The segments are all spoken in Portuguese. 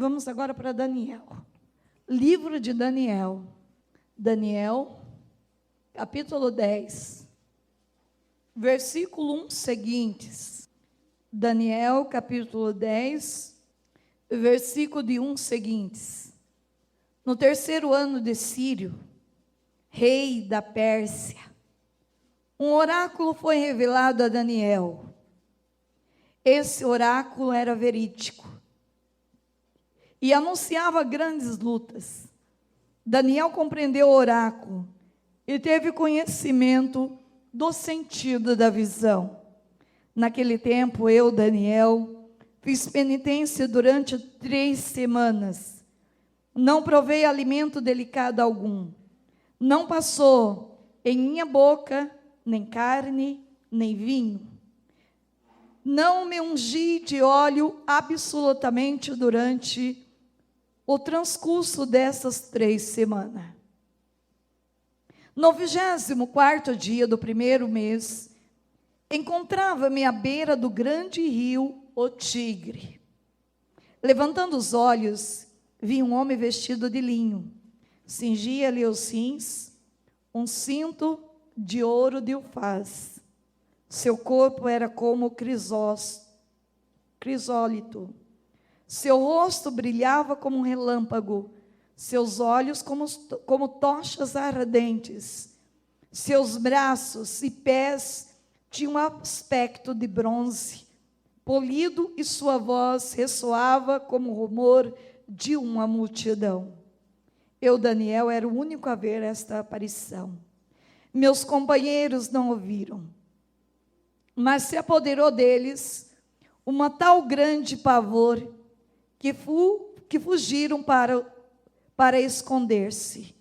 Vamos agora para Daniel. Livro de Daniel. Daniel, capítulo 10, versículo 1 seguintes. Daniel, capítulo 10, versículo de 1 seguintes. No terceiro ano de Círio, rei da Pérsia, um oráculo foi revelado a Daniel. Esse oráculo era verídico e anunciava grandes lutas. Daniel compreendeu o oráculo e teve conhecimento do sentido da visão. Naquele tempo, eu, Daniel, fiz penitência durante 3 semanas. Não provei alimento delicado algum. Não passou em minha boca nem carne, nem vinho. Não me ungi de óleo absolutamente durante o transcurso dessas 3 semanas. No 24º dia do primeiro mês, encontrava-me à beira do grande rio, o Tigre. Levantando os olhos, vi um homem vestido de linho. Cingia-lhe os cintos, um cinto de ouro de Ufaz. Seu corpo era como crisólito. Seu rosto brilhava como um relâmpago. Seus olhos como tochas ardentes. Seus braços e pés tinham um aspecto de bronze, polido, e sua voz ressoava como o rumor de uma multidão. Eu, Daniel, era o único a ver esta aparição. Meus companheiros não ouviram, mas se apoderou deles uma tal grande pavor que fugiram para esconder-se.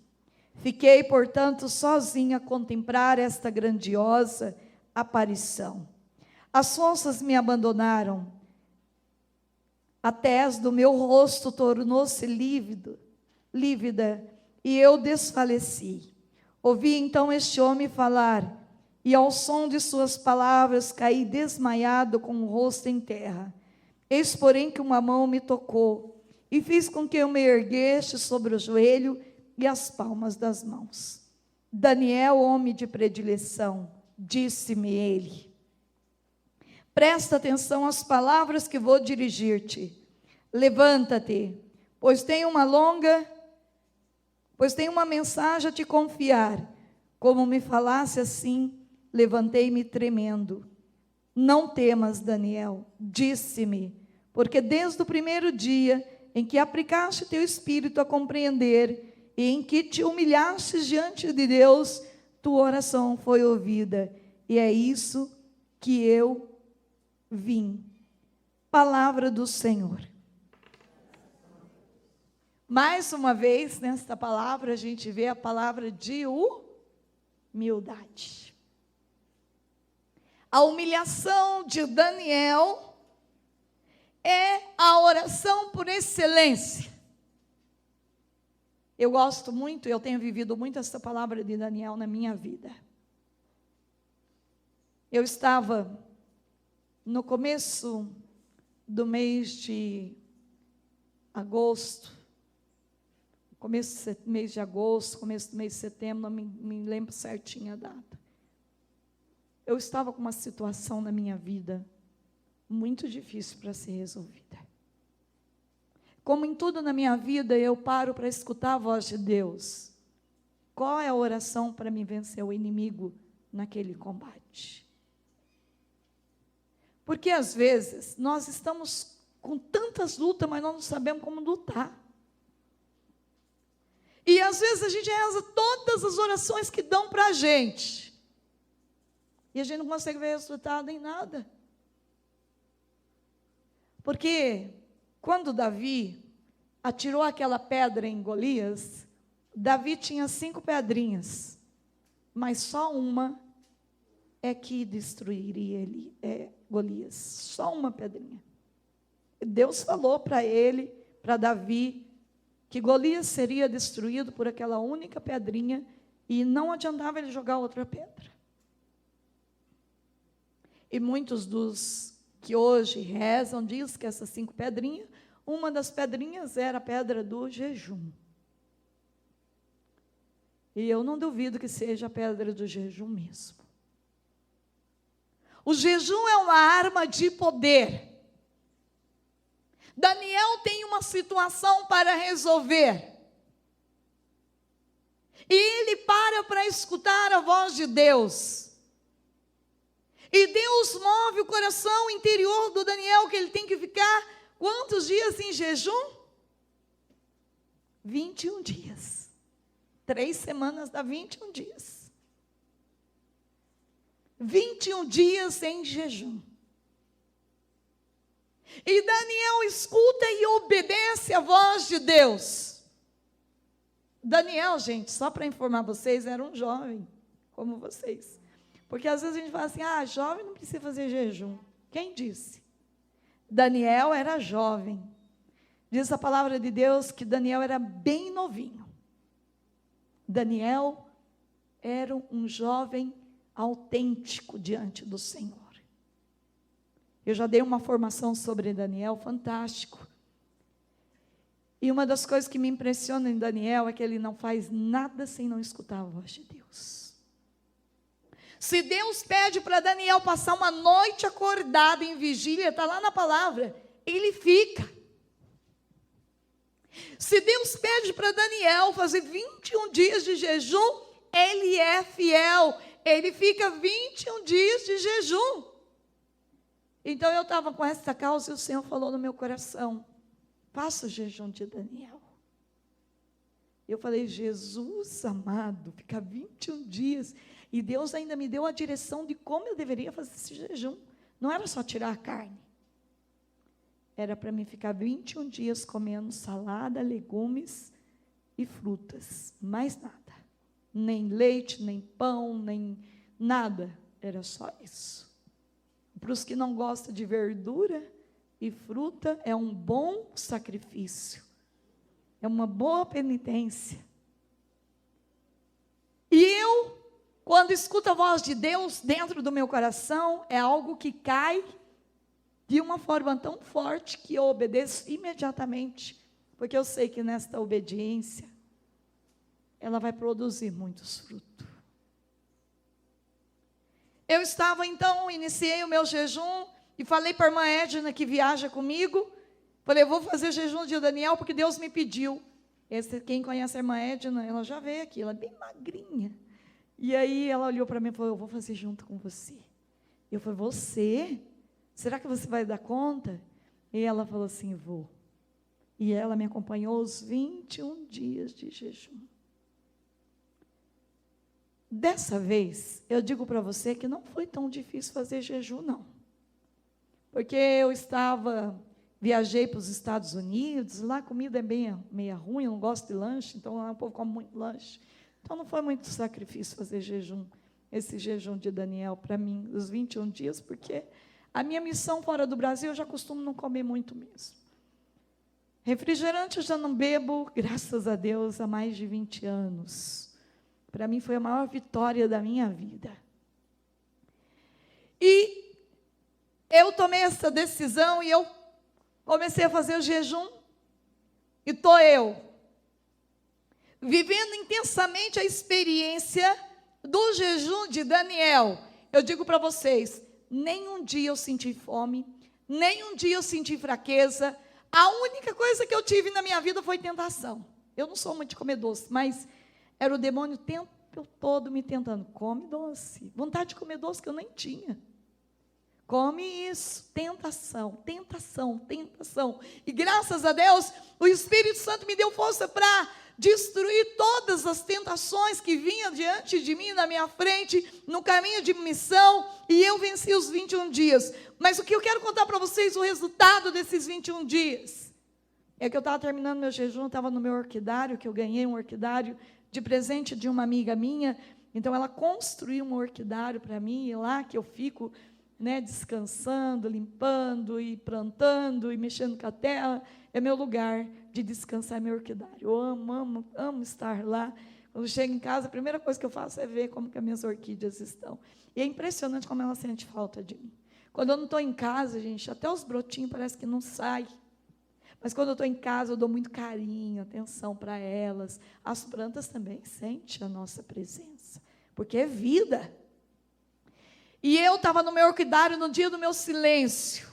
Fiquei, portanto, sozinha a contemplar esta grandiosa aparição. As forças me abandonaram, a tez do meu rosto tornou-se lívida, e eu desfaleci. Ouvi então este homem falar, e ao som de suas palavras caí desmaiado com o rosto em terra. Eis, porém, que uma mão me tocou, e fiz com que eu me erguesse sobre o joelho e as palmas das mãos. Daniel, homem de predileção, disse-me ele: presta atenção às palavras que vou dirigir-te. Levanta-te, pois tenho uma mensagem a te confiar. Como me falasse assim, levantei-me tremendo. Não temas, Daniel, disse-me, porque desde o primeiro dia em que aplicaste teu espírito a compreender e em que te humilhaste diante de Deus, tua oração foi ouvida, e é isso que eu vim. Palavra do Senhor. Mais uma vez, nesta palavra, a gente vê a palavra de humildade. A humilhação de Daniel é a oração por excelência. Eu gosto muito, eu tenho vivido muito essa palavra de Daniel na minha vida. Eu estava no começo do mês de agosto, começo do mês de agosto, começo do mês de setembro, não me lembro certinho a data. Eu estava com uma situação na minha vida muito difícil para ser resolvida. Como em tudo na minha vida, eu paro para escutar a voz de Deus. Qual é a oração para me vencer o inimigo naquele combate? Porque às vezes nós estamos com tantas lutas, mas nós não sabemos como lutar. E às vezes a gente reza todas as orações que dão para a gente. E a gente não consegue ver resultado em nada. Porque quando Davi atirou aquela pedra em Golias, Davi tinha 5 pedrinhas, mas só uma é que destruiria Golias. Só uma pedrinha. Deus falou para ele, para Davi, que Golias seria destruído por aquela única pedrinha, e não adiantava ele jogar outra pedra. E muitos dos que hoje rezam, diz que essas 5 pedrinhas, uma das pedrinhas era a pedra do jejum. E eu não duvido que seja a pedra do jejum mesmo. O jejum é uma arma de poder. Daniel tem uma situação para resolver. E ele para escutar a voz de Deus. E Deus move o coração interior do Daniel, que ele tem que ficar quantos dias em jejum? 21 dias. 3 semanas dá 21 dias. 21 dias em jejum. E Daniel escuta e obedece a voz de Deus. Daniel, gente, só para informar vocês, era um jovem, como vocês. Porque às vezes a gente fala assim, jovem não precisa fazer jejum. Quem disse? Daniel era jovem. Diz a palavra de Deus que Daniel era bem novinho. Daniel era um jovem autêntico diante do Senhor. Eu já dei uma formação sobre Daniel, fantástico. E uma das coisas que me impressiona em Daniel é que ele não faz nada sem não escutar a voz de Deus. Se Deus pede para Daniel passar uma noite acordado em vigília, está lá na palavra, ele fica. Se Deus pede para Daniel fazer 21 dias de jejum, ele é fiel, ele fica 21 dias de jejum. Então eu estava com essa causa e o Senhor falou no meu coração, faça o jejum de Daniel. Eu falei, Jesus amado, ficar 21 dias, e Deus ainda me deu a direção de como eu deveria fazer esse jejum. Não era só tirar a carne. Era para mim ficar 21 dias comendo salada, legumes e frutas. Mais nada. Nem leite, nem pão, nem nada. Era só isso. Para os que não gostam de verdura e fruta, é um bom sacrifício. É uma boa penitência. E eu, quando escuto a voz de Deus dentro do meu coração, é algo que cai de uma forma tão forte que eu obedeço imediatamente, porque eu sei que nesta obediência, ela vai produzir muitos frutos. Eu estava então, iniciei o meu jejum, e falei para a irmã Edna, que viaja comigo, falei, eu vou fazer jejum de Daniel, porque Deus me pediu. Quem conhece a irmã Edna, ela já veio aqui, ela é bem magrinha. E aí ela olhou para mim e falou, eu vou fazer junto com você. Eu falei, você? Será que você vai dar conta? E ela falou assim, vou. E ela me acompanhou os 21 dias de jejum. Dessa vez, eu digo para você que não foi tão difícil fazer jejum, não. Porque eu viajei para os Estados Unidos, lá a comida é meia ruim, eu não gosto de lanche, então lá o povo come muito lanche. Então não foi muito sacrifício fazer jejum, esse jejum de Daniel para mim, os 21 dias, porque a minha missão fora do Brasil eu já costumo não comer muito mesmo. Refrigerante eu já não bebo, graças a Deus, há mais de 20 anos. Para mim foi a maior vitória da minha vida. E eu tomei essa decisão e eu comecei a fazer o jejum. E estou eu, vivendo intensamente a experiência do jejum de Daniel. Eu digo para vocês, nenhum dia eu senti fome, nenhum dia eu senti fraqueza. A única coisa que eu tive na minha vida foi tentação. Eu não sou muito de comer doce, mas era o demônio o tempo todo me tentando. Come doce. Vontade de comer doce que eu nem tinha. Come isso. Tentação, tentação, tentação. E graças a Deus, o Espírito Santo me deu força para destruir todas as tentações que vinham diante de mim, na minha frente, no caminho de missão, e eu venci os 21 dias. Mas o que eu quero contar para vocês, o resultado desses 21 dias, é que eu estava terminando meu jejum, estava no meu orquidário, que eu ganhei um orquidário de presente de uma amiga minha, então ela construiu um orquidário para mim, e lá que eu fico, descansando, limpando e plantando e mexendo com a terra, é meu lugar de descansar, meu orquidário. Eu amo estar lá. Quando eu chego em casa, a primeira coisa que eu faço é ver como que as minhas orquídeas estão. E é impressionante como ela sente falta de mim. Quando eu não estou em casa, gente, até os brotinhos parece que não saem. Mas quando eu estou em casa, eu dou muito carinho, atenção para elas. As plantas também sentem a nossa presença, porque é vida. E eu estava no meu orquidário no dia do meu silêncio.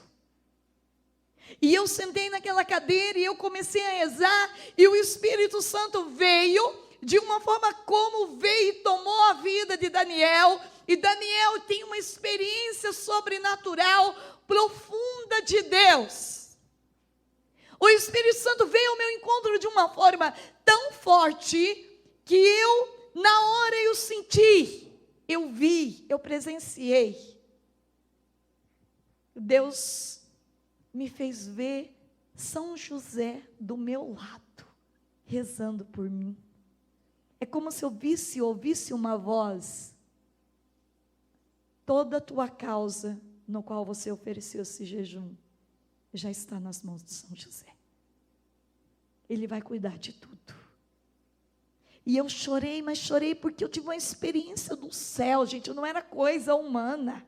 E eu sentei naquela cadeira e eu comecei a rezar, e o Espírito Santo veio de uma forma como veio e tomou a vida de Daniel. E Daniel tem uma experiência sobrenatural profunda de Deus. O Espírito Santo veio ao meu encontro de uma forma tão forte que eu, na hora eu senti, eu vi, eu presenciei. Deus me fez ver São José do meu lado, rezando por mim. É como se eu ouvisse uma voz. Toda a tua causa, no qual você ofereceu esse jejum, já está nas mãos de São José. Ele vai cuidar de tudo. E eu chorei, mas chorei porque eu tive uma experiência do céu, gente. Não era coisa humana.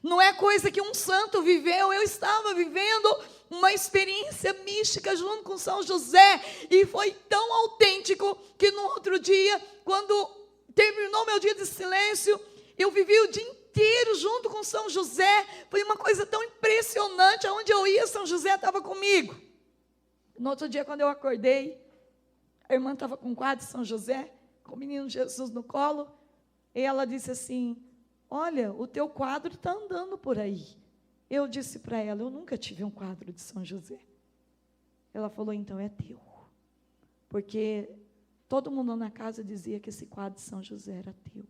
Não é coisa que um santo viveu. Eu estava vivendo uma experiência mística junto com São José. E foi tão autêntico que no outro dia, quando terminou meu dia de silêncio, eu vivi o dia inteiro junto com São José. Foi uma coisa tão impressionante. Aonde eu ia, São José estava comigo. No outro dia, quando eu acordei, a irmã estava com o quadro de São José, com o menino Jesus no colo, e ela disse assim: olha, o teu quadro está andando por aí. Eu disse para ela: eu nunca tive um quadro de São José. Ela falou: então é teu. Porque todo mundo na casa dizia que esse quadro de São José era teu.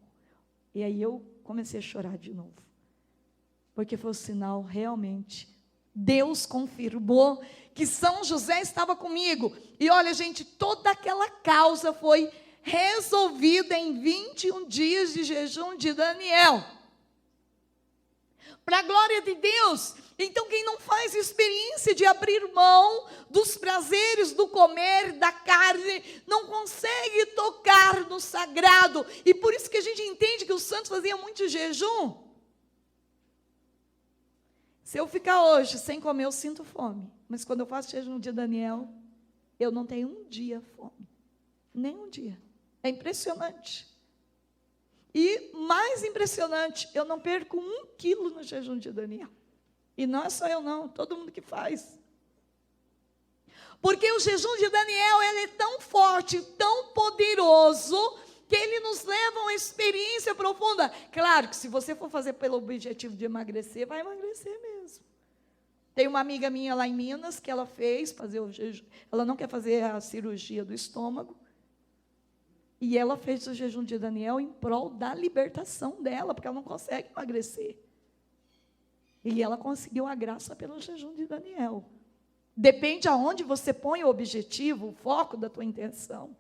E aí eu comecei a chorar de novo. Porque foi o sinal, realmente, Deus confirmou que São José estava comigo. E olha, gente, toda aquela causa foi resolvida em 21 dias de jejum de Daniel. Para a glória de Deus. Então, quem não faz experiência de abrir mão dos prazeres do comer, da carne, não consegue tocar no sagrado. E por isso que a gente entende que os santos faziam muito jejum. Se eu ficar hoje sem comer, eu sinto fome. Mas quando eu faço jejum de Daniel, eu não tenho um dia fome. Nem um dia. É impressionante. E mais impressionante, eu não perco 1 quilo no jejum de Daniel. E não é só eu não, todo mundo que faz. Porque o jejum de Daniel, ele é tão forte, tão poderoso, que ele nos leva a uma experiência profunda. Claro que se você for fazer pelo objetivo de emagrecer, vai emagrecer mesmo. Tem uma amiga minha lá em Minas, que ela fez fazer o jejum. Ela não quer fazer a cirurgia do estômago. E ela fez o jejum de Daniel em prol da libertação dela, porque ela não consegue emagrecer. E ela conseguiu a graça pelo jejum de Daniel. Depende aonde você põe o objetivo, o foco da tua intenção.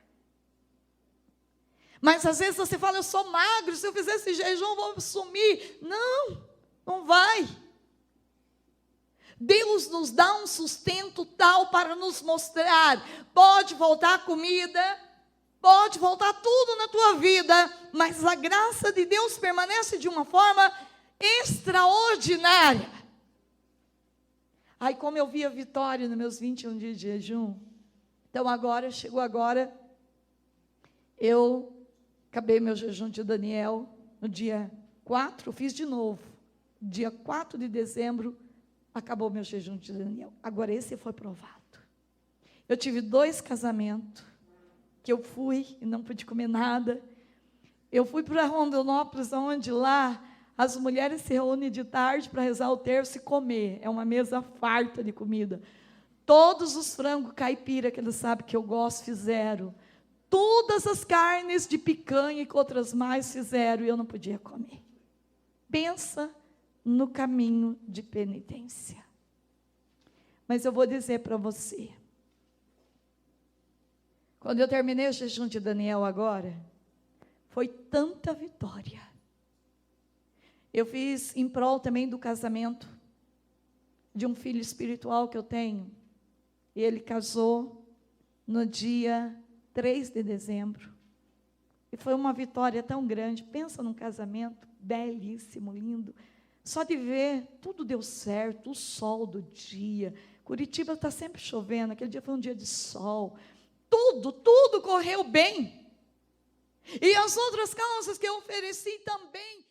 Mas às vezes você fala: eu sou magro, se eu fizer esse jejum eu vou sumir. Não, não vai. Deus nos dá um sustento tal para nos mostrar: pode faltar comida, pode faltar tudo na tua vida, mas a graça de Deus permanece de uma forma extraordinária. Aí, como eu vi a vitória nos meus 21 dias de jejum, então chegou agora, eu acabei meu jejum de Daniel, no dia 4, fiz de novo, dia 4 de dezembro, acabou meu jejum de Daniel. Agora esse foi provado. Eu tive 2 casamentos, que eu fui e não pude comer nada. Eu fui para Rondonópolis, onde lá as mulheres se reúnem de tarde para rezar o terço e comer. É uma mesa farta de comida. Todos os frangos caipira, que eles sabem que eu gosto, fizeram. Todas as carnes de picanha e outras mais fizeram, e eu não podia comer. Pensa no caminho de penitência. Mas eu vou dizer para você, quando eu terminei o jejum de Daniel agora, foi tanta vitória. Eu fiz em prol também do casamento de um filho espiritual que eu tenho. E ele casou no dia 3 de dezembro. E foi uma vitória tão grande. Pensa num casamento belíssimo, lindo. Só de ver, tudo deu certo, o sol do dia, Curitiba está sempre chovendo, aquele dia foi um dia de sol. Tudo correu bem. E as outras causas que eu ofereci também